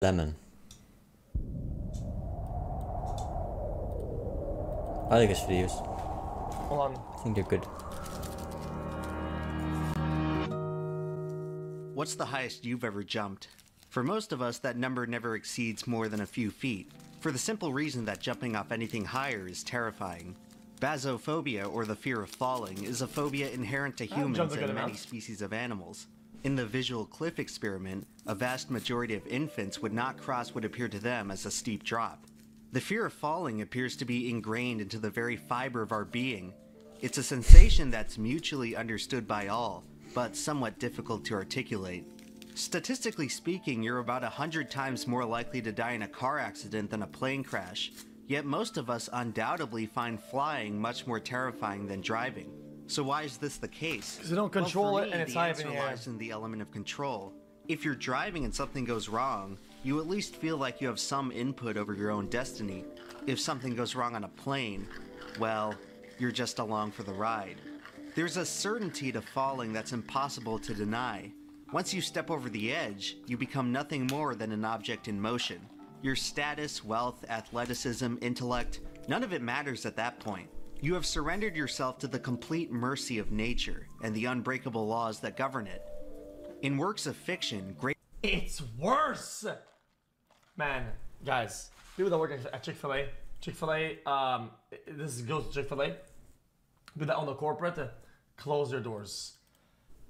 Lemon. I like his videos. Hold on. I think they're good. What's the highest you've ever jumped? For most of us, that number never exceeds more than a few feet, for the simple reason that jumping off anything higher is terrifying. Basophobia, or the fear of falling, is a phobia inherent to humans and many species of animals. In the visual cliff experiment, a vast majority of infants would not cross what appeared to them as a steep drop. The fear of falling appears to be ingrained into the very fiber of our being. It's a sensation that's mutually understood by all, but somewhat difficult to articulate. Statistically speaking, you're about 100 times more likely to die in a car accident than a plane crash, yet most of us undoubtedly find flying much more terrifying than driving. So why is this the case? Because you don't control it and it's high up in the air. The answer lies in the element of control. If you're driving and something goes wrong, you at least feel like you have some input over your own destiny. If something goes wrong on a plane, well, you're just along for the ride. There's a certainty to falling that's impossible to deny. Once you step over the edge, you become nothing more than an object in motion. Your status, wealth, athleticism, intellect, none of it matters at that point. You have surrendered yourself to the complete mercy of nature and the unbreakable laws that govern it. In works of fiction, It's worse! Man, guys, people that work at Chick-fil-A, this goes to Chick-fil-A, do that on the corporate, close their doors.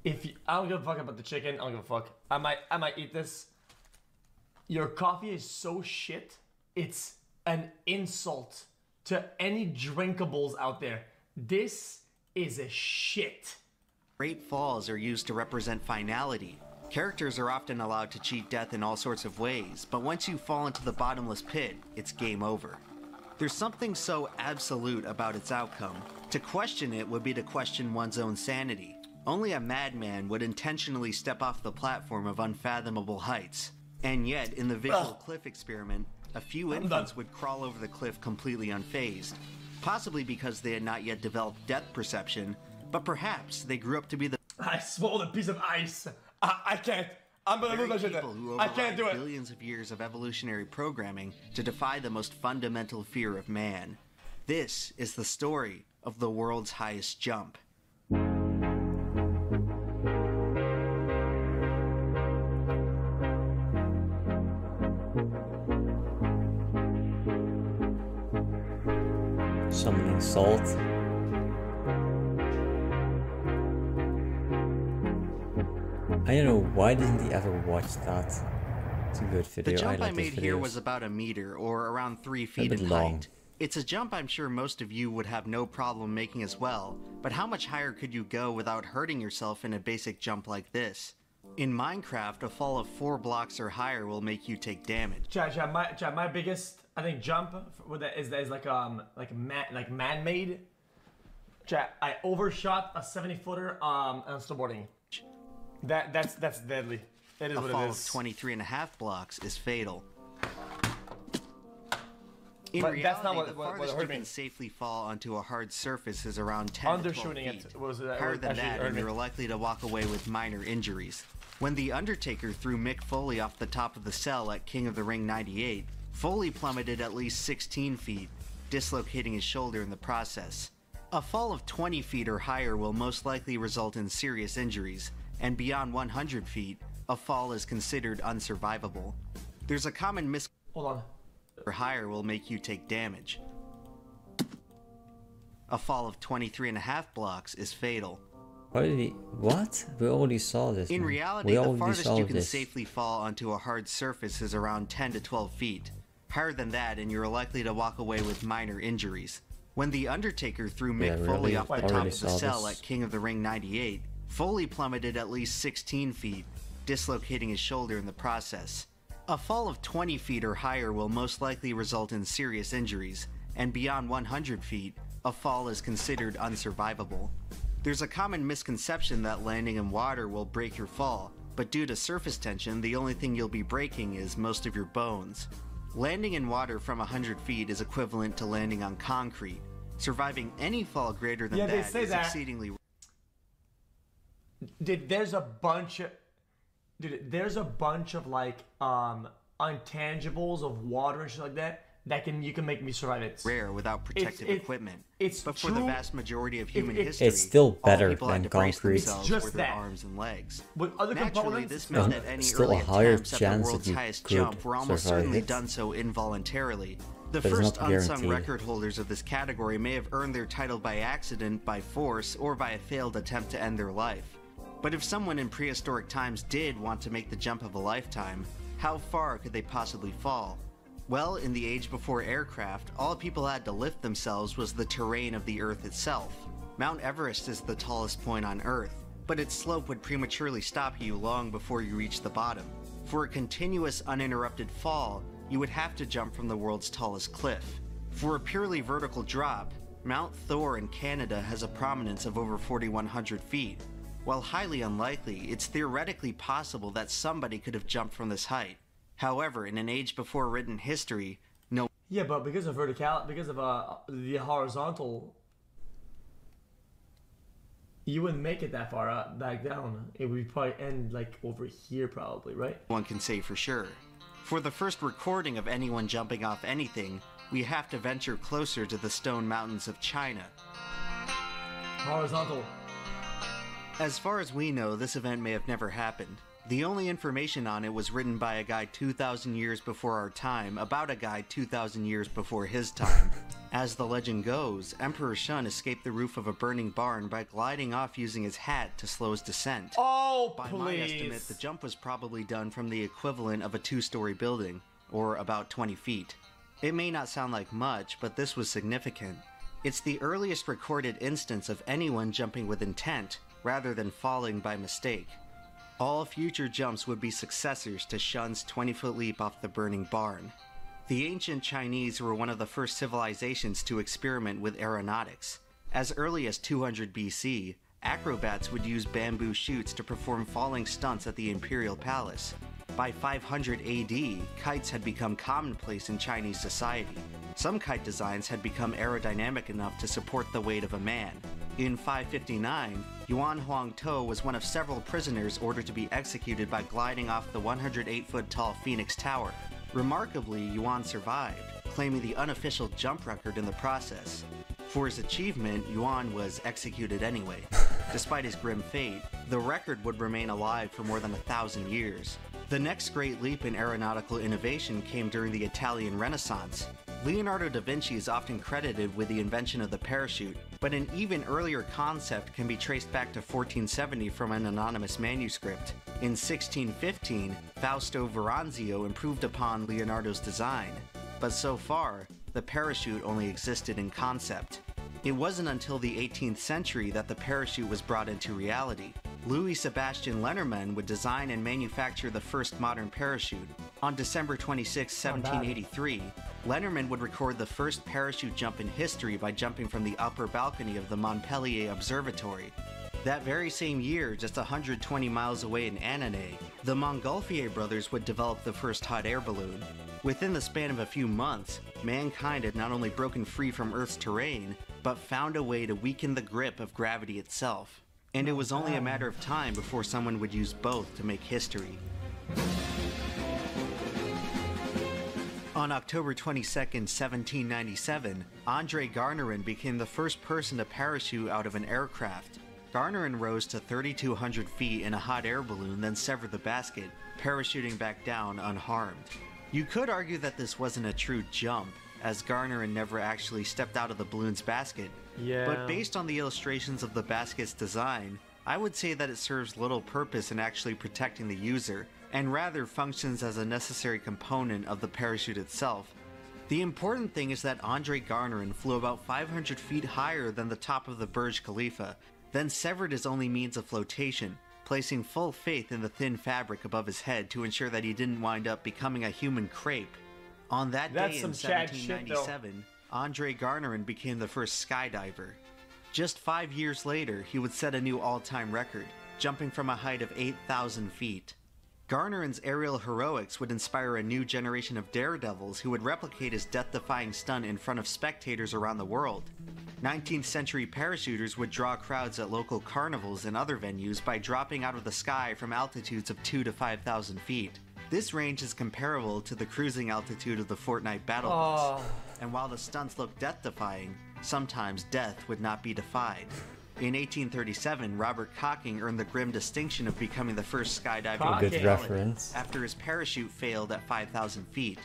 I don't give a fuck about the chicken, I don't give a fuck. I might eat this. Your coffee is so shit, it's an insult to any drinkables out there. This is a shit. Great falls are used to represent finality. Characters are often allowed to cheat death in all sorts of ways, but once you fall into the bottomless pit, it's game over. There's something so absolute about its outcome. To question it would be to question one's own sanity. Only a madman would intentionally step off the platform of unfathomable heights. And yet, in the visual cliff experiment, a few infants would crawl over the cliff completely unfazed. Possibly because they had not yet developed depth perception, but perhaps they grew up to be the I swallowed a piece of ice. I can't. I'm gonna lose my shit. I can't do it. Billions of years of evolutionary programming to defy the most fundamental fear of man. This is the story of the world's highest jump. Summoning salt. I don't know, why didn't he ever watch that? It's a good video. The jump I like made here was about a meter, or around 3 feet in height. It's a jump I'm sure most of you would have no problem making as well, but how much higher could you go without hurting yourself in a basic jump like this? In Minecraft, a fall of 4 blocks or higher will make you take damage. My biggest, I think, jump with that is like man-made. Chat, I overshot a 70-footer on snowboarding. That's deadly. It is what it is. A fall of 23.5 blocks is fatal. In reality, that's not the farthest you can safely fall onto a hard surface is around 10 to 12 feet. Higher than that, and you're likely to walk away with minor injuries. When The Undertaker threw Mick Foley off the top of the cell at King of the Ring 98, Foley plummeted at least 16 feet, dislocating his shoulder in the process. A fall of 20 feet or higher will most likely result in serious injuries, and beyond 100 feet, a fall is considered unsurvivable. There's a common Hold on. Or higher will make you take damage. A fall of 23.5 blocks is fatal. What? We already saw this. In reality, the farthest you can safely fall onto a hard surface is around 10 to 12 feet. Higher than that, and you're likely to walk away with minor injuries. When The Undertaker threw Mick Foley off the top of the cell at King of the Ring 98, Foley plummeted at least 16 feet, dislocating his shoulder in the process. A fall of 20 feet or higher will most likely result in serious injuries, and beyond 100 feet, a fall is considered unsurvivable. There's a common misconception that landing in water will break your fall, but due to surface tension, the only thing you'll be breaking is most of your bones. Landing in water from 100 feet is equivalent to landing on concrete. Surviving any fall greater than that is exceedingly... Dude, there's a bunch of like intangibles of water and shit like that, you can make me survive it. rare without protective equipment. It's but for the true- vast majority of human it- history, It's still better all people had than to brace concrete. themselves It's were just their that. arms and legs. With other Naturally, components, this it's meant not. that any Still a early higher attempts at the chance that world's you highest could jump were almost survive certainly it. done so involuntarily. The But it's first not unsung guaranteed. record holders of this category may have earned their title by accident, by force, or by a failed attempt to end their life. But if someone in prehistoric times did want to make the jump of a lifetime, how far could they possibly fall? Well, in the age before aircraft, all people had to lift themselves was the terrain of the Earth itself. Mount Everest is the tallest point on Earth, but its slope would prematurely stop you long before you reach the bottom. For a continuous, uninterrupted fall, you would have to jump from the world's tallest cliff. For a purely vertical drop, Mount Thor in Canada has a prominence of over 4,100 feet. While highly unlikely, it's theoretically possible that somebody could have jumped from this height. However, in an age before written history, no Yeah, but because of the horizontal, you wouldn't make it that far back down. It would probably end like over here, probably, right? one can say for sure. For the first recording of anyone jumping off anything, we have to venture closer to the stone mountains of China. Horizontal. As far as we know, this event may have never happened. The only information on it was written by a guy 2,000 years before our time, about a guy 2,000 years before his time. As the legend goes, Emperor Shun escaped the roof of a burning barn by gliding off using his hat to slow his descent. Oh, By please. my estimate, the jump was probably done from the equivalent of a 2-story building, or about 20 feet. It may not sound like much, but this was significant. It's the earliest recorded instance of anyone jumping with intent, rather than falling by mistake. All future jumps would be successors to Shun's 20-foot leap off the burning barn. The ancient Chinese were one of the first civilizations to experiment with aeronautics. As early as 200 BC, acrobats would use bamboo shoots to perform falling stunts at the imperial palace. By 500 AD, kites had become commonplace in Chinese society. Some kite designs had become aerodynamic enough to support the weight of a man. In 559, Yuan Huangtou was one of several prisoners ordered to be executed by gliding off the 108-foot tall Phoenix Tower. Remarkably, Yuan survived, claiming the unofficial jump record in the process. For his achievement, Yuan was executed anyway. Despite his grim fate, the record would remain alive for more than 1,000 years. The next great leap in aeronautical innovation came during the Italian Renaissance. Leonardo da Vinci is often credited with the invention of the parachute, but an even earlier concept can be traced back to 1470 from an anonymous manuscript. In 1615, Fausto Veranzio improved upon Leonardo's design, but so far, the parachute only existed in concept. It wasn't until the 18th century that the parachute was brought into reality. Louis Sebastian Lenormand would design and manufacture the first modern parachute. On December 26, 1783, Lenormand would record the first parachute jump in history by jumping from the upper balcony of the Montpellier Observatory. That very same year, just 120 miles away in Annonay, the Montgolfier brothers would develop the first hot air balloon. Within the span of a few months, mankind had not only broken free from Earth's terrain, but found a way to weaken the grip of gravity itself. And it was only a matter of time before someone would use both to make history. On October 22, 1797, André Garnerin became the first person to parachute out of an aircraft. Garnerin rose to 3,200 feet in a hot air balloon, then severed the basket, parachuting back down unharmed. You could argue that this wasn't a true jump, as Garnerin never actually stepped out of the balloon's basket. Yeah. But based on the illustrations of the basket's design, I would say that it serves little purpose in actually protecting the user, and rather functions as a necessary component of the parachute itself. The important thing is that André Garnerin flew about 500 feet higher than the top of the Burj Khalifa, then severed his only means of flotation, placing full faith in the thin fabric above his head to ensure that he didn't wind up becoming a human crepe. On that That's day in some Chad shit, though. 1797, André Garnerin became the first skydiver. Just 5 years later, he would set a new all-time record, jumping from a height of 8,000 feet. Garnerin's aerial heroics would inspire a new generation of daredevils who would replicate his death-defying stunt in front of spectators around the world. 19th century parachuters would draw crowds at local carnivals and other venues by dropping out of the sky from altitudes of 2,000 to 5,000 feet. This range is comparable to the cruising altitude of the Fortnite battle bus, and while the stunts look death-defying, sometimes death would not be defied. In 1837, Robert Cocking earned the grim distinction of becoming the first skydiving Good pilot reference. after his parachute failed at 5,000 feet.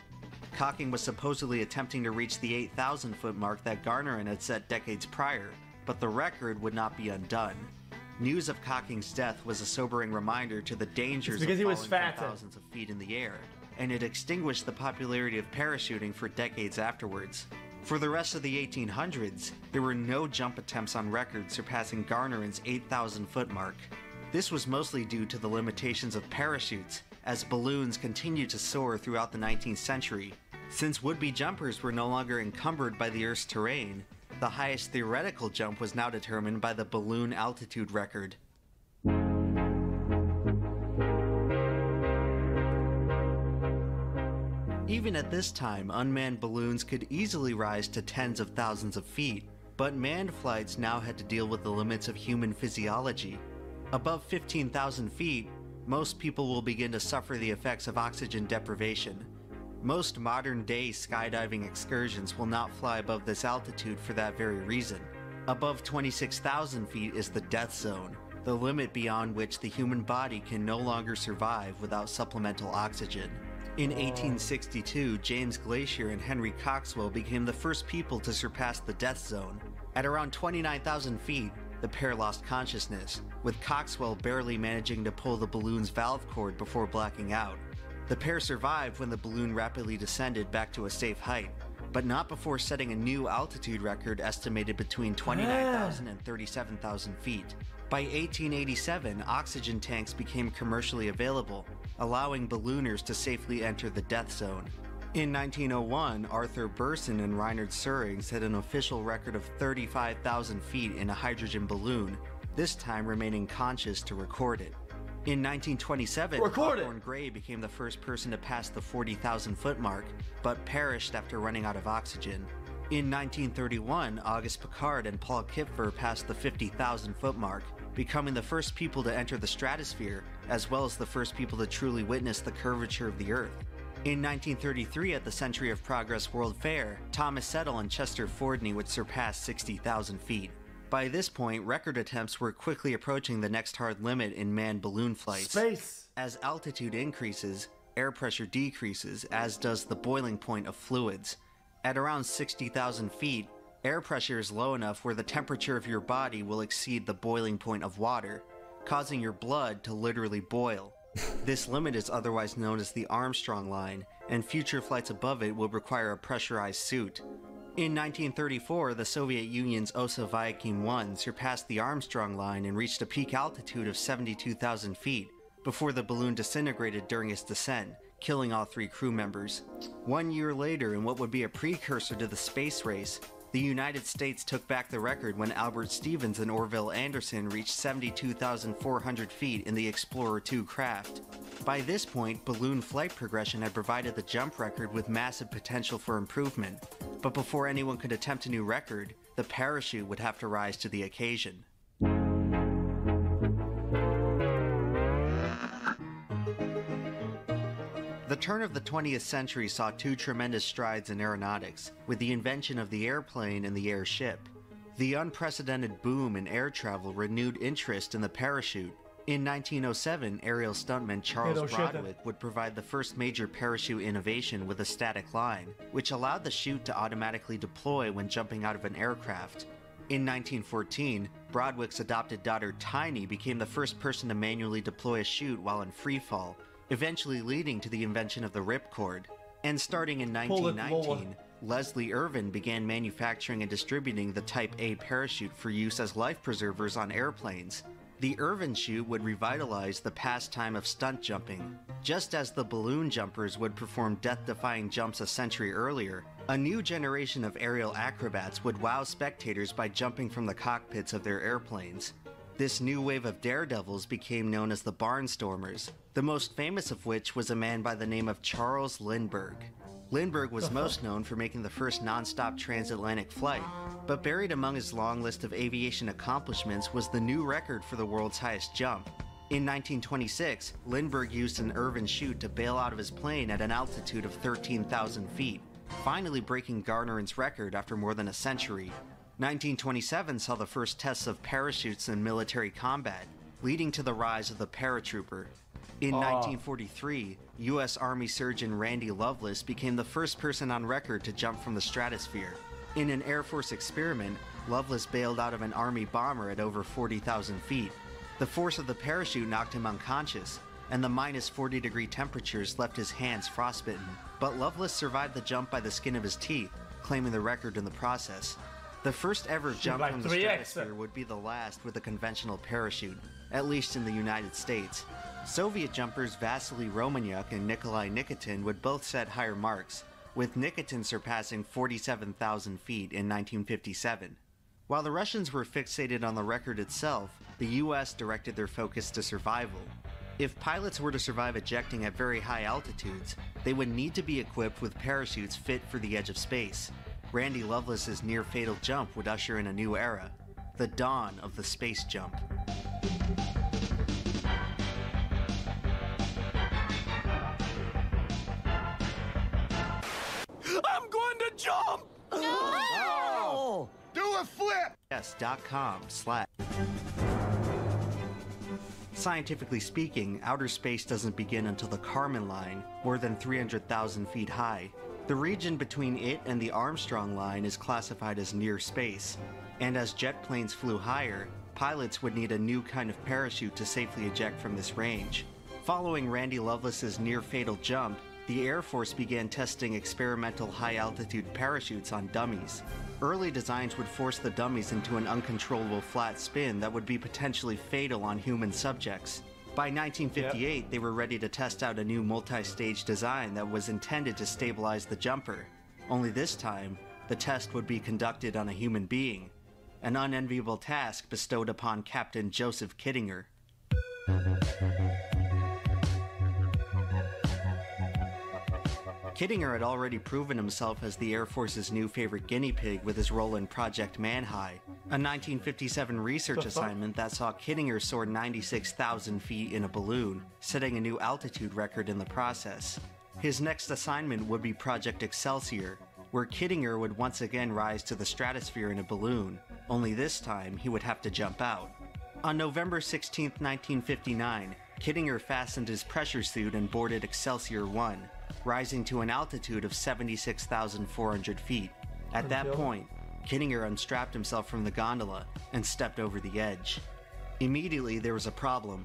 Cocking was supposedly attempting to reach the 8,000-foot mark that Garnerin had set decades prior, but the record would not be undone. News of Cocking's death was a sobering reminder to the dangers of falling from thousands of feet in the air, and it extinguished the popularity of parachuting for decades afterwards. For the rest of the 1800s, there were no jump attempts on record surpassing Garnerin's 8,000-foot mark. This was mostly due to the limitations of parachutes, as balloons continued to soar throughout the 19th century. Since would-be jumpers were no longer encumbered by the Earth's terrain, the highest theoretical jump was now determined by the balloon altitude record. Even at this time, unmanned balloons could easily rise to tens of thousands of feet, but manned flights now had to deal with the limits of human physiology. Above 15,000 feet, most people will begin to suffer the effects of oxygen deprivation. Most modern-day skydiving excursions will not fly above this altitude for that very reason. Above 26,000 feet is the death zone, the limit beyond which the human body can no longer survive without supplemental oxygen. In 1862, James Glacier and Henry Coxwell became the first people to surpass the death zone. At around 29,000 feet, the pair lost consciousness, with Coxwell barely managing to pull the balloon's valve cord before blacking out. The pair survived when the balloon rapidly descended back to a safe height, but not before setting a new altitude record estimated between 29,000 and 37,000 feet. By 1887, oxygen tanks became commercially available, allowing ballooners to safely enter the death zone. In 1901, Arthur Burson and Reinhard Suring set an official record of 35,000 feet in a hydrogen balloon, this time remaining conscious to record it. In 1927, Hawthorne Gray became the first person to pass the 40,000-foot mark, but perished after running out of oxygen. In 1931, Auguste Piccard and Paul Kupfer passed the 50,000-foot mark, becoming the first people to enter the stratosphere, as well as the first people to truly witness the curvature of the Earth. In 1933, at the Century of Progress World Fair, Thomas Settle and Chester Fordney would surpass 60,000 feet. By this point, record attempts were quickly approaching the next hard limit in manned balloon flights. Space! As altitude increases, air pressure decreases, as does the boiling point of fluids. At around 60,000 feet, air pressure is low enough where the temperature of your body will exceed the boiling point of water, causing your blood to literally boil. This limit is otherwise known as the Armstrong line, and future flights above it will require a pressurized suit. In 1934, the Soviet Union's Osa Vyakhin 1 surpassed the Armstrong line and reached a peak altitude of 72,000 feet, before the balloon disintegrated during its descent, killing all 3 crew members. 1 year later, in what would be a precursor to the space race, the United States took back the record when Albert Stevens and Orville Anderson reached 72,400 feet in the Explorer 2 craft. By this point, balloon flight progression had provided the jump record with massive potential for improvement, but before anyone could attempt a new record, the parachute would have to rise to the occasion. The turn of the 20th century saw 2 tremendous strides in aeronautics, with the invention of the airplane and the airship. The unprecedented boom in air travel renewed interest in the parachute. In 1907, aerial stuntman Charles Broadwick would provide the first major parachute innovation with a static line, which allowed the chute to automatically deploy when jumping out of an aircraft. In 1914, Broadwick's adopted daughter Tiny became the first person to manually deploy a chute while in freefall, eventually leading to the invention of the ripcord. And starting in 1919, Leslie Irvin began manufacturing and distributing the Type A parachute for use as life preservers on airplanes. The Irvin chute would revitalize the pastime of stunt jumping. Just as the balloon jumpers would perform death-defying jumps a century earlier, a new generation of aerial acrobats would wow spectators by jumping from the cockpits of their airplanes. This new wave of daredevils became known as the Barnstormers, the most famous of which was a man by the name of Charles Lindbergh. Lindbergh was most known for making the first non-stop transatlantic flight, but buried among his long list of aviation accomplishments was the new record for the world's highest jump. In 1926, Lindbergh used an Irvin chute to bail out of his plane at an altitude of 13,000 feet, finally breaking Garnerin's record after more than a century. 1927 saw the first tests of parachutes in military combat, leading to the rise of the paratrooper. In 1943, U.S. Army surgeon Randy Lovelace became the first person on record to jump from the stratosphere. In an Air Force experiment, Lovelace bailed out of an Army bomber at over 40,000 feet. The force of the parachute knocked him unconscious, and the minus 40-degree temperatures left his hands frostbitten. But Lovelace survived the jump by the skin of his teeth, claiming the record in the process. The first ever jump from the stratosphere would be the last with a conventional parachute, at least in the United States. Soviet jumpers Vasily Romanyuk and Nikolai Nikitin would both set higher marks, with Nikitin surpassing 47,000 feet in 1957. While the Russians were fixated on the record itself, the US directed their focus to survival. If pilots were to survive ejecting at very high altitudes, they would need to be equipped with parachutes fit for the edge of space. Randy Lovelace's near-fatal jump would usher in a new era, the dawn of the space jump. I'm going to jump! No! Do a flip! Yes.com/. Scientifically speaking, outer space doesn't begin until the Kármán line, more than 300,000 feet high. The region between it and the Armstrong line is classified as near space, and as jet planes flew higher, pilots would need a new kind of parachute to safely eject from this range. Following Randy Lovelace's near-fatal jump, the Air Force began testing experimental high-altitude parachutes on dummies. Early designs would force the dummies into an uncontrollable flat spin that would be potentially fatal on human subjects. By 1958, they were ready to test out a new multi-stage design that was intended to stabilize the jumper. Only this time, the test would be conducted on a human being, an unenviable task bestowed upon Captain Joseph Kittinger. Kittinger had already proven himself as the Air Force's new favorite guinea pig with his role in Project Manhigh, a 1957 research assignment that saw Kittinger soar 96,000 feet in a balloon, setting a new altitude record in the process. His next assignment would be Project Excelsior, where Kittinger would once again rise to the stratosphere in a balloon, only this time he would have to jump out. On November 16, 1959, Kittinger fastened his pressure suit and boarded Excelsior 1, rising to an altitude of 76,400 feet. At that point, Kittinger unstrapped himself from the gondola and stepped over the edge. Immediately, there was a problem.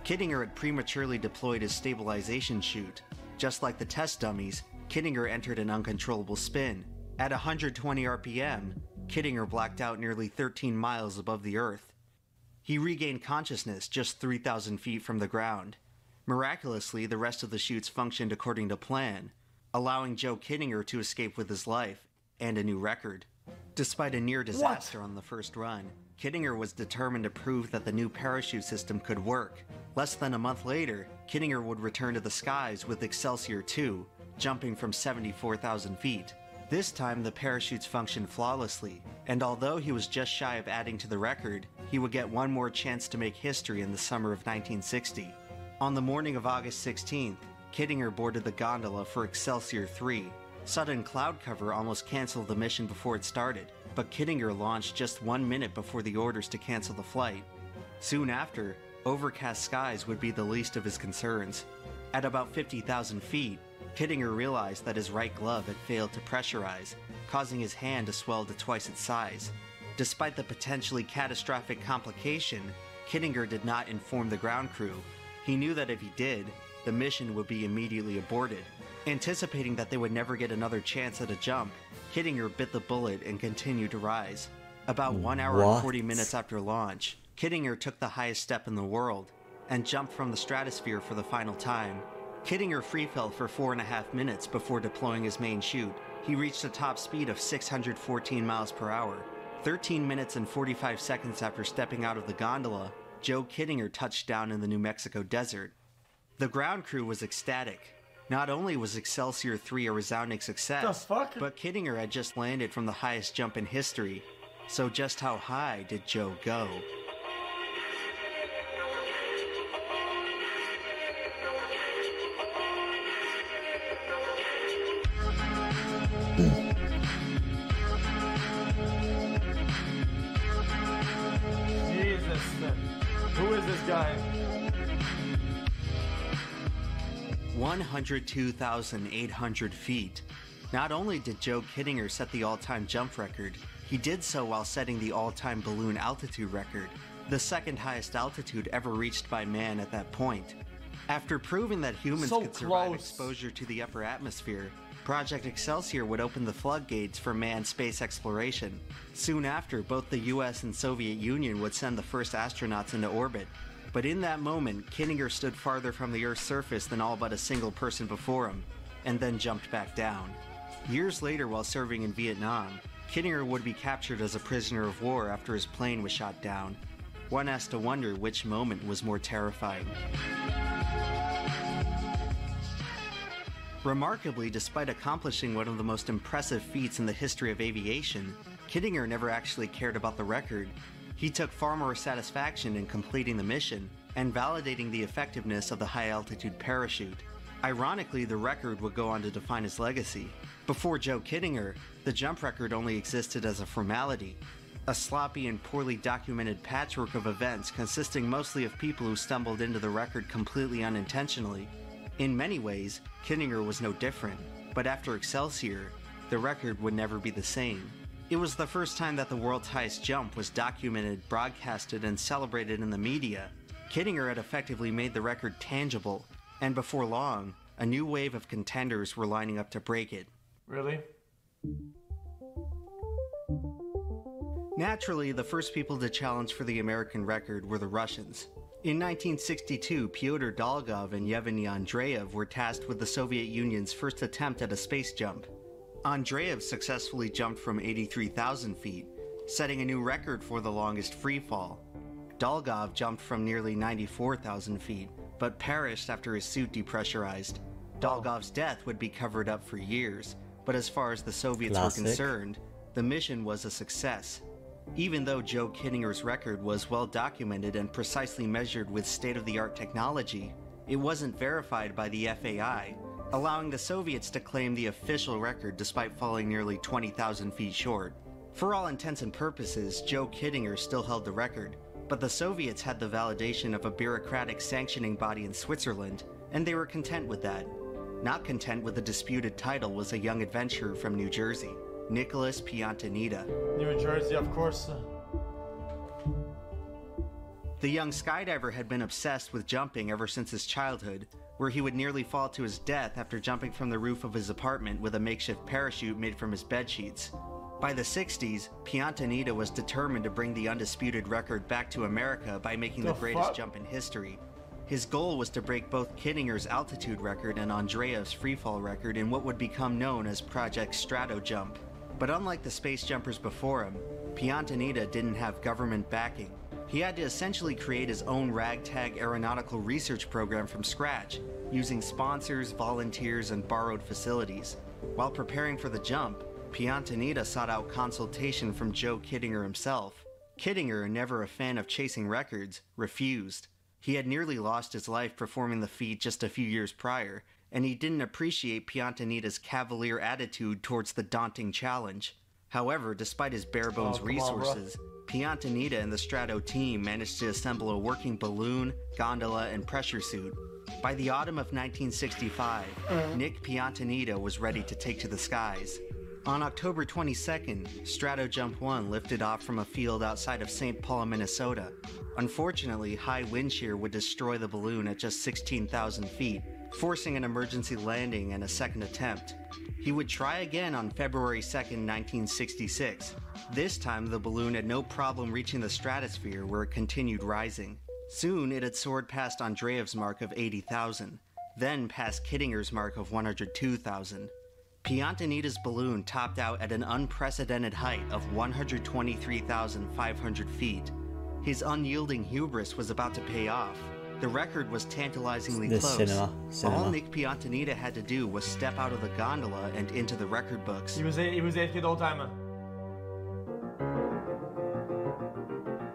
Kittinger had prematurely deployed his stabilization chute. Just like the test dummies, Kittinger entered an uncontrollable spin. At 120 RPM, Kittinger blacked out nearly 13 miles above the Earth. He regained consciousness just 3,000 feet from the ground. Miraculously, the rest of the chutes functioned according to plan, allowing Joe Kittinger to escape with his life and a new record. Despite a near disaster on the first run, Kittinger was determined to prove that the new parachute system could work. Less than a month later, Kittinger would return to the skies with Excelsior 2, jumping from 74,000 feet. This time, the parachutes functioned flawlessly, and although he was just shy of adding to the record, he would get one more chance to make history in the summer of 1960. On the morning of August 16th, Kittinger boarded the gondola for Excelsior 3. Sudden cloud cover almost canceled the mission before it started, but Kittinger launched just 1 minute before the orders to cancel the flight. Soon after, overcast skies would be the least of his concerns. At about 50,000 feet, Kittinger realized that his right glove had failed to pressurize, causing his hand to swell to twice its size. Despite the potentially catastrophic complication, Kittinger did not inform the ground crew. He knew that if he did, the mission would be immediately aborted. Anticipating that they would never get another chance at a jump, Kittinger bit the bullet and continued to rise. About 1 hour and 40 minutes after launch, Kittinger took the highest step in the world and jumped from the stratosphere for the final time. Kittinger free-fell for 4.5 minutes before deploying his main chute. He reached a top speed of 614 miles per hour. 13 minutes and 45 seconds after stepping out of the gondola, Joe Kittinger touched down in the New Mexico desert. The ground crew was ecstatic. Not only was Excelsior 3 a resounding success, but Kittinger had just landed from the highest jump in history. So just how high did Joe go? Jesus. Who is this guy? 102,800 feet. Not only did Joe Kittinger set the all-time jump record, he did so while setting the all-time balloon altitude record, the second highest altitude ever reached by man at that point. After proving that humans So could survive close. exposure to the upper atmosphere, Project Excelsior would open the floodgates for manned space exploration. Soon after, both the US and Soviet Union would send the first astronauts into orbit. But in that moment, Kittinger stood farther from the Earth's surface than all but a single person before him, and then jumped back down. Years later, while serving in Vietnam, Kittinger would be captured as a prisoner of war after his plane was shot down. One has to wonder which moment was more terrifying. Remarkably, despite accomplishing one of the most impressive feats in the history of aviation, Kittinger never actually cared about the record. He took far more satisfaction in completing the mission and validating the effectiveness of the high-altitude parachute. Ironically, the record would go on to define his legacy. Before Joe Kittinger, the jump record only existed as a formality, a sloppy and poorly documented patchwork of events consisting mostly of people who stumbled into the record completely unintentionally. In many ways, Kittinger was no different, but after Excelsior, the record would never be the same. It was the first time that the world's highest jump was documented, broadcasted, and celebrated in the media. Kittinger had effectively made the record tangible, and before long, a new wave of contenders were lining up to break it. Really? Naturally, the first people to challenge for the American record were the Russians. In 1962, Pyotr Dolgov and Yevgeny Andreev were tasked with the Soviet Union's first attempt at a space jump. Andreev successfully jumped from 83,000 feet, setting a new record for the longest free fall. Dolgov jumped from nearly 94,000 feet, but perished after his suit depressurized. Dolgov's death would be covered up for years, but as far as the Soviets Classic. were concerned, the mission was a success. Even though Joe Kittinger's record was well documented and precisely measured with state-of-the-art technology, it wasn't verified by the FAI, allowing the Soviets to claim the official record despite falling nearly 20,000 feet short. For all intents and purposes, Joe Kittinger still held the record, but the Soviets had the validation of a bureaucratic sanctioning body in Switzerland, and they were content with that. Not content with the disputed title was a young adventurer from New Jersey, Nicholas Piantanida. New Jersey, of course. The young skydiver had been obsessed with jumping ever since his childhood, where he would nearly fall to his death after jumping from the roof of his apartment with a makeshift parachute made from his bedsheets. By the 60s, Piantanida was determined to bring the undisputed record back to America by making the greatest jump in history. His goal was to break both Kittinger's altitude record and Andreev's freefall record in what would become known as Project Stratojump. But unlike the space jumpers before him, Piantanida didn't have government backing. He had to essentially create his own ragtag aeronautical research program from scratch, using sponsors, volunteers, and borrowed facilities. While preparing for the jump, Piantanida sought out consultation from Joe Kittinger himself. Kittinger, never a fan of chasing records, refused. He had nearly lost his life performing the feat just a few years prior, and he didn't appreciate Piantanida's cavalier attitude towards the daunting challenge. However, despite his bare-bones resources, Piantanida and the Strato team managed to assemble a working balloon, gondola, and pressure suit. By the autumn of 1965, Nick Piantanida was ready to take to the skies. On October 22nd, Stratojump 1 lifted off from a field outside of St. Paul, Minnesota. Unfortunately, high wind shear would destroy the balloon at just 16,000 feet, forcing an emergency landing and a second attempt. He would try again on February 2nd, 1966. This time, the balloon had no problem reaching the stratosphere, where it continued rising. Soon, it had soared past Andreev's mark of 80,000, then past Kittinger's mark of 102,000. Piantanida's balloon topped out at an unprecedented height of 123,500 feet. His unyielding hubris was about to pay off. The record was tantalizingly close. All Nick Piantanida had to do was step out of the gondola and into the record books. He was 8 kid old timer.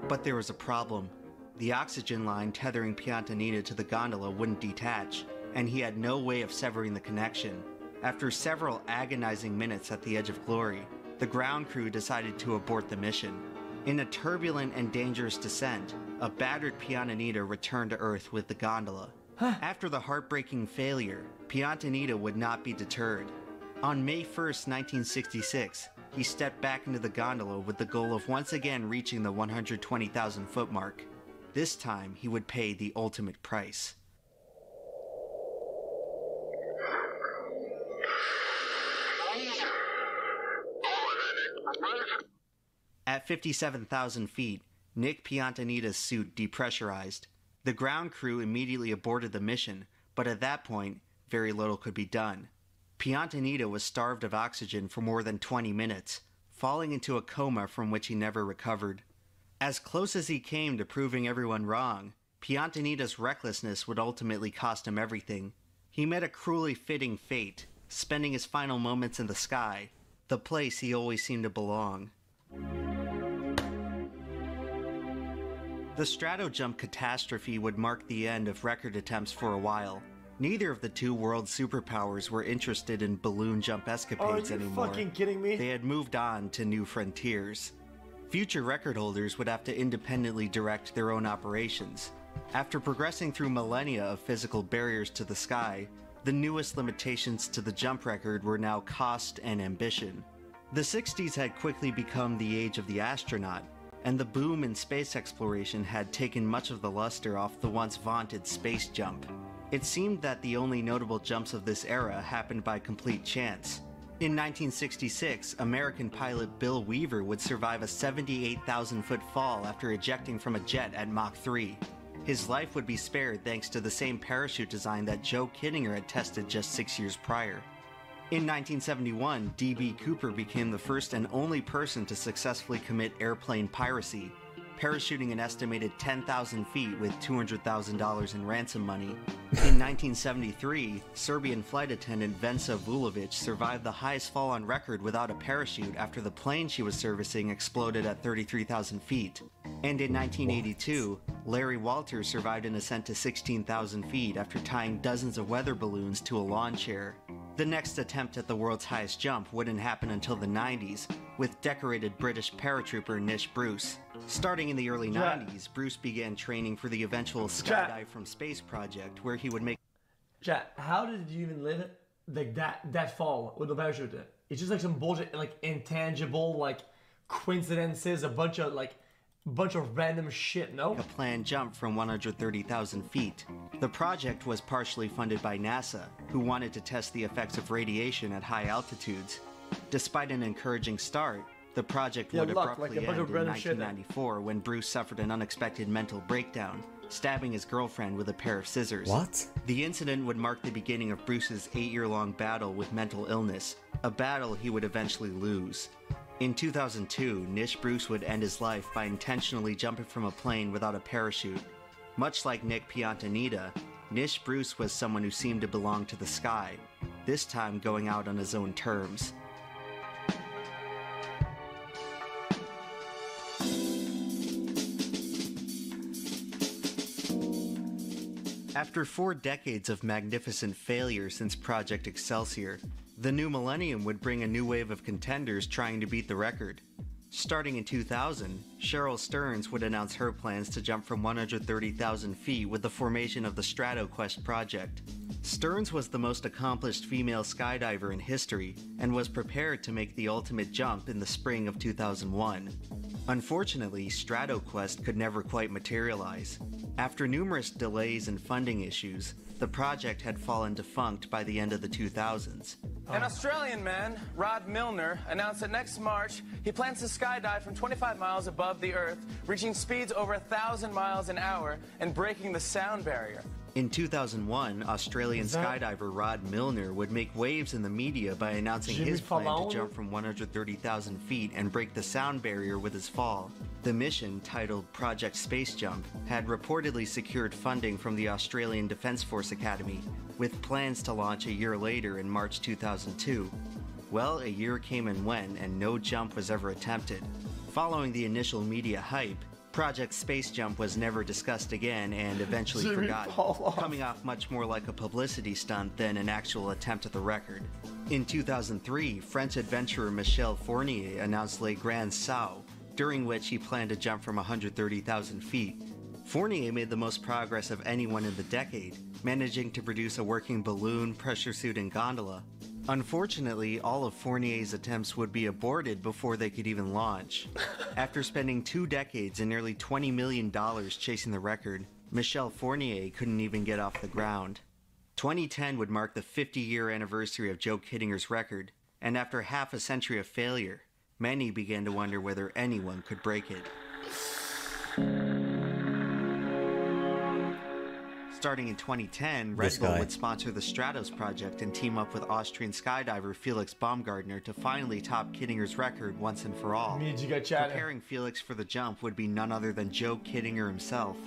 But there was a problem. The oxygen line tethering Piantanida to the gondola wouldn't detach, and he had no way of severing the connection. After several agonizing minutes at the edge of glory, the ground crew decided to abort the mission. In a turbulent and dangerous descent, a battered Piantanita returned to Earth with the gondola. After the heartbreaking failure, Piantanita would not be deterred. On May 1st, 1966, he stepped back into the gondola with the goal of once again reaching the 120,000 foot mark. This time, he would pay the ultimate price. At 57,000 feet, Nick Piantanita's suit depressurized. The ground crew immediately aborted the mission, but at that point, very little could be done. Piantanita was starved of oxygen for more than 20 minutes, falling into a coma from which he never recovered. As close as he came to proving everyone wrong, Piantanita's recklessness would ultimately cost him everything. He met a cruelly fitting fate, spending his final moments in the sky, the place he always seemed to belong. The stratojump catastrophe would mark the end of record attempts for a while. Neither of the two world superpowers were interested in balloon jump escapades anymore. Are you fucking kidding me? They had moved on to new frontiers. Future record holders would have to independently direct their own operations. After progressing through millennia of physical barriers to the sky, the newest limitations to the jump record were now cost and ambition. The 60s had quickly become the age of the astronaut, and the boom in space exploration had taken much of the luster off the once vaunted space jump. It seemed that the only notable jumps of this era happened by complete chance. In 1966, American pilot Bill Weaver would survive a 78,000-foot fall after ejecting from a jet at Mach 3. His life would be spared thanks to the same parachute design that Joe Kittinger had tested just 6 years prior. In 1971, D.B. Cooper became the first and only person to successfully commit airplane piracy, parachuting an estimated 10,000 feet with $200,000 in ransom money. In 1973, Serbian flight attendant Venca Vulovic survived the highest fall on record without a parachute after the plane she was servicing exploded at 33,000 feet. And in 1982, Larry Walters survived an ascent to 16,000 feet after tying dozens of weather balloons to a lawn chair. The next attempt at the world's highest jump wouldn't happen until the 90s, with decorated British paratrooper Nish Bruce. Starting in the early 90s, Bruce began training for the eventual Skydive from Space project, where he would make... Chat, how did you even live it? Like that fall with the parachute? It's just like some bullshit, like intangible, like coincidences, a bunch of random shit, no? A planned jump from 130,000 feet. The project was partially funded by NASA, who wanted to test the effects of radiation at high altitudes. Despite an encouraging start, the project would abruptly end in 1994 when Bruce suffered an unexpected mental breakdown, stabbing his girlfriend with a pair of scissors. What? The incident would mark the beginning of Bruce's 8-year-long battle with mental illness, a battle he would eventually lose. In 2002, Nish Bruce would end his life by intentionally jumping from a plane without a parachute. Much like Nick Piantanita, Nish Bruce was someone who seemed to belong to the sky, this time going out on his own terms. After 4 decades of magnificent failure since Project Excelsior, the new millennium would bring a new wave of contenders trying to beat the record. Starting in 2000, Cheryl Stearns would announce her plans to jump from 130,000 feet with the formation of the StratoQuest project. Stearns was the most accomplished female skydiver in history and was prepared to make the ultimate jump in the spring of 2001. Unfortunately, StratoQuest could never quite materialize. After numerous delays and funding issues, the project had fallen defunct by the end of the 2000s. An Australian man, Rod Milner, announced that next March he plans to skydive from 25 miles above the Earth, reaching speeds over 1,000 miles an hour and breaking the sound barrier. In 2001, Australian skydiver Rod Milner would make waves in the media by announcing his plan to jump from 130,000 feet and break the sound barrier with his fall. The mission, titled Project Space Jump, had reportedly secured funding from the Australian Defence Force Academy, with plans to launch a year later in March 2002. Well, a year came and went, and no jump was ever attempted. Following the initial media hype, Project Space Jump was never discussed again and eventually Jimmy forgotten, fall off. coming off much more like a publicity stunt than an actual attempt at the record. In 2003, French adventurer Michel Fournier announced Le Grand Saut, during which he planned to jump from 130,000 feet. Fournier made the most progress of anyone in the decade, managing to produce a working balloon, pressure suit, and gondola. Unfortunately, all of Fournier's attempts would be aborted before they could even launch. After spending 2 decades and nearly $20 million chasing the record, Michel Fournier couldn't even get off the ground. 2010 would mark the 50-year anniversary of Joe Kittinger's record, and after half a century of failure, many began to wonder whether anyone could break it. Starting in 2010, Red Bull would sponsor the Stratos project and team up with Austrian skydiver Felix Baumgartner to finally top Kittinger's record once and for all. Preparing Felix for the jump would be none other than Joe Kittinger himself.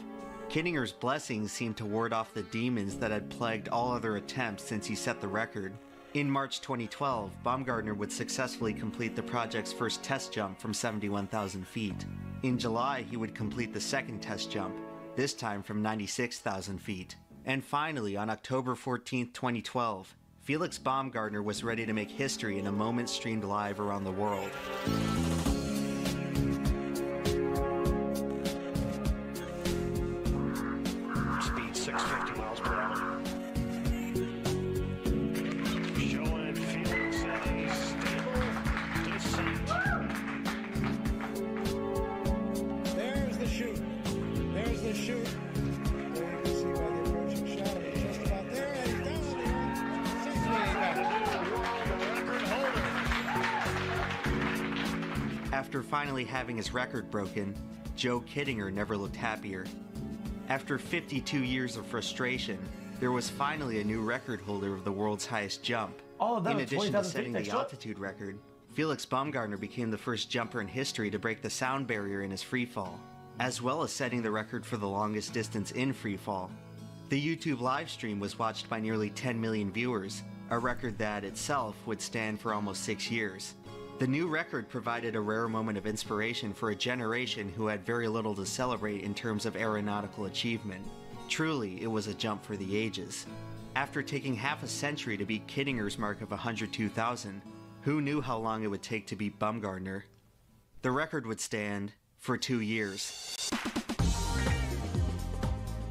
Kittinger's blessings seemed to ward off the demons that had plagued all other attempts since he set the record. In March 2012, Baumgartner would successfully complete the project's first test jump from 71,000 feet. In July, he would complete the second test jump, this time from 96,000 feet. And finally, on October 14, 2012, Felix Baumgartner was ready to make history in a moment streamed live around the world. Speed 650 miles per hour. Showing Felix a stable descent. There's the chute. There's the chute. There you can see by the approaching shot of it, just about there, and he's down on the earth. After finally having his record broken, Joe Kittinger never looked happier. After 52 years of frustration, there was finally a new record holder of the world's highest jump. In addition to setting the altitude record, Felix Baumgartner became the first jumper in history to break the sound barrier in his freefall, as well as setting the record for the longest distance in freefall. The YouTube livestream was watched by nearly 10 million viewers, a record that itself would stand for almost 6 years. The new record provided a rare moment of inspiration for a generation who had very little to celebrate in terms of aeronautical achievement. Truly, it was a jump for the ages. After taking half a century to beat Kittinger's mark of 102,000, who knew how long it would take to beat Baumgartner? The record would stand for 2 years.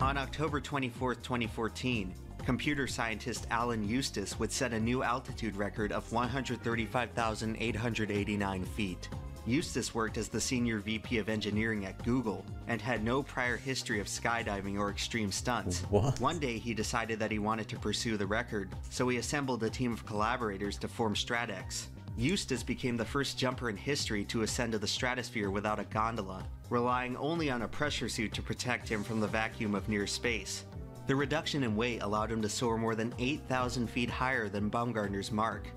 On October 24, 2014, computer scientist Alan Eustace would set a new altitude record of 135,889 feet. Eustace worked as the senior VP of engineering at Google and had no prior history of skydiving or extreme stunts. One day he decided that he wanted to pursue the record, so he assembled a team of collaborators to form StratX. Eustace became the first jumper in history to ascend to the stratosphere without a gondola, relying only on a pressure suit to protect him from the vacuum of near space. The reduction in weight allowed him to soar more than 8,000 feet higher than Baumgartner's mark.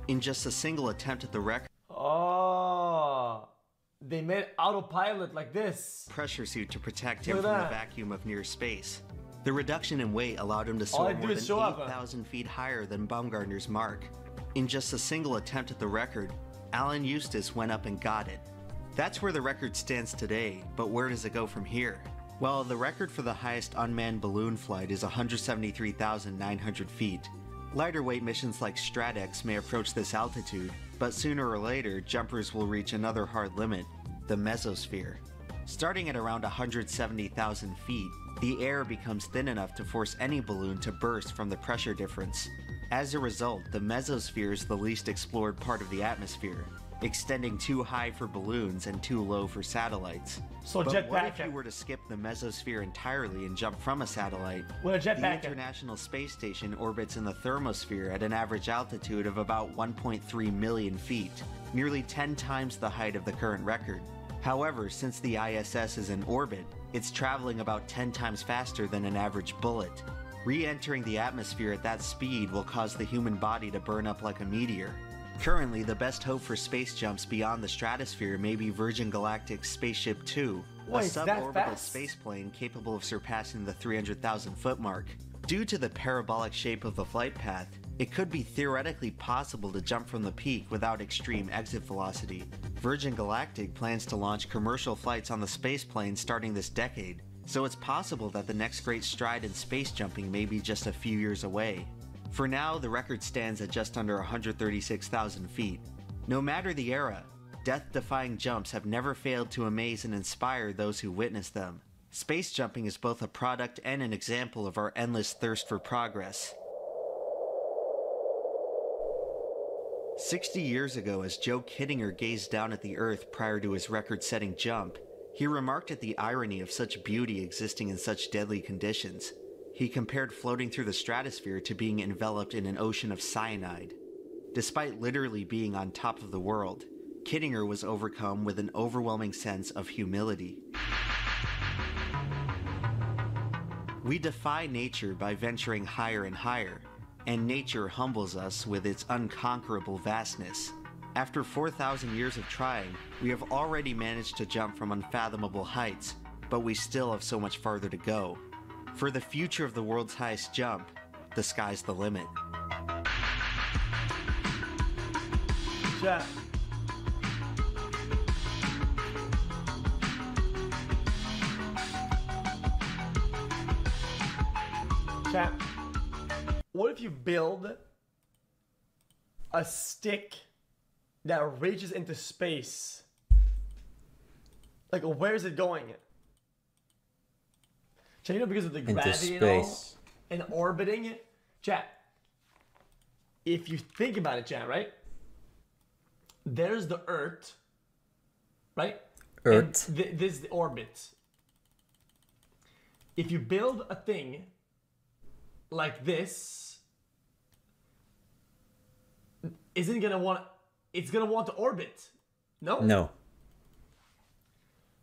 In just a single attempt at the record, they made autopilot like this. Pressure suit to protect him from the vacuum of near space. The reduction in weight allowed him to soar more than 8,000 feet higher than Baumgartner's mark. In just a single attempt at the record, Alan Eustace went up and got it. That's where the record stands today, but where does it go from here? Well, the record for the highest unmanned balloon flight is 173,900 feet. Lighter weight missions like StratX may approach this altitude, but sooner or later, jumpers will reach another hard limit, the mesosphere. Starting at around 170,000 feet, the air becomes thin enough to force any balloon to burst from the pressure difference. As a result, the mesosphere is the least explored part of the atmosphere, extending too high for balloons and too low for satellites. So but what if you were to skip the mesosphere entirely and jump from a satellite? The International Space Station orbits in the thermosphere at an average altitude of about 1.3 million feet, nearly 10 times the height of the current record. However, since the ISS is in orbit, it's traveling about 10 times faster than an average bullet. Re-entering the atmosphere at that speed will cause the human body to burn up like a meteor. Currently, the best hope for space jumps beyond the stratosphere may be Virgin Galactic's Spaceship Two, a suborbital spaceplane capable of surpassing the 300,000-foot mark. Due to the parabolic shape of the flight path, It could be theoretically possible to jump from the peak without extreme exit velocity. Virgin Galactic plans to launch commercial flights on the spaceplane starting this decade, so it's possible that the next great stride in space jumping may be just a few years away. For now, the record stands at just under 136,000 feet. No matter the era, death-defying jumps have never failed to amaze and inspire those who witness them. Space jumping is both a product and an example of our endless thirst for progress. 60 years ago, as Joe Kittinger gazed down at the Earth prior to his record-setting jump, he remarked at the irony of such beauty existing in such deadly conditions. He compared floating through the stratosphere to being enveloped in an ocean of cyanide. Despite literally being on top of the world, Kittinger was overcome with an overwhelming sense of humility. We defy nature by venturing higher and higher, and nature humbles us with its unconquerable vastness. After 4,000 years of trying, we have already managed to jump from unfathomable heights, but we still have so much farther to go. For the future of the world's highest jump, the sky's the limit. Chat. Chat. What if you build a stick that reaches into space? Like, where is it going? Chat, you know, because of the Into gravity and all, space. and orbiting it. Chat. If you think about it, chat, right? There's the Earth, right? Earth. And this is the orbit. If you build a thing like this, isn't gonna want? It's gonna want to orbit. No. No.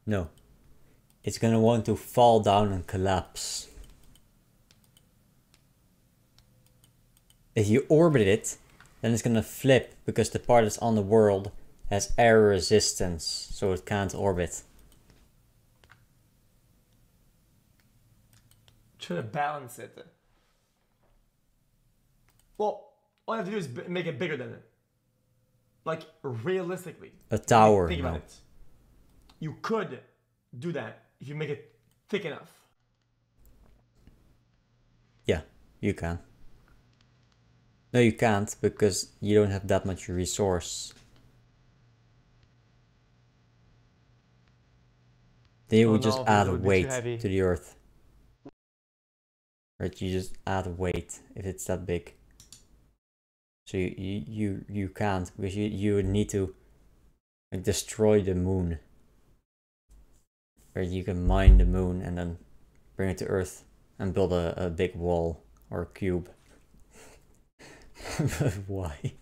No. It's gonna want to fall down and collapse. If you orbit it, then it's gonna flip because the part that's on the world has air resistance, so it can't orbit. Try to balance it. Well, all you have to do is make it bigger than it. Like, realistically. A tower, Think about no. it. You could do that if you make it thick enough. Yeah, you can. No, you can't, because you don't have that much resource. Then you would just no, add it a would be too weight heavy. to the Earth. Right, you just add a weight if it's that big. So you can't, because you would need to like destroy the moon. Or you can mine the moon and then bring it to Earth and build a big wall or a cube. But why?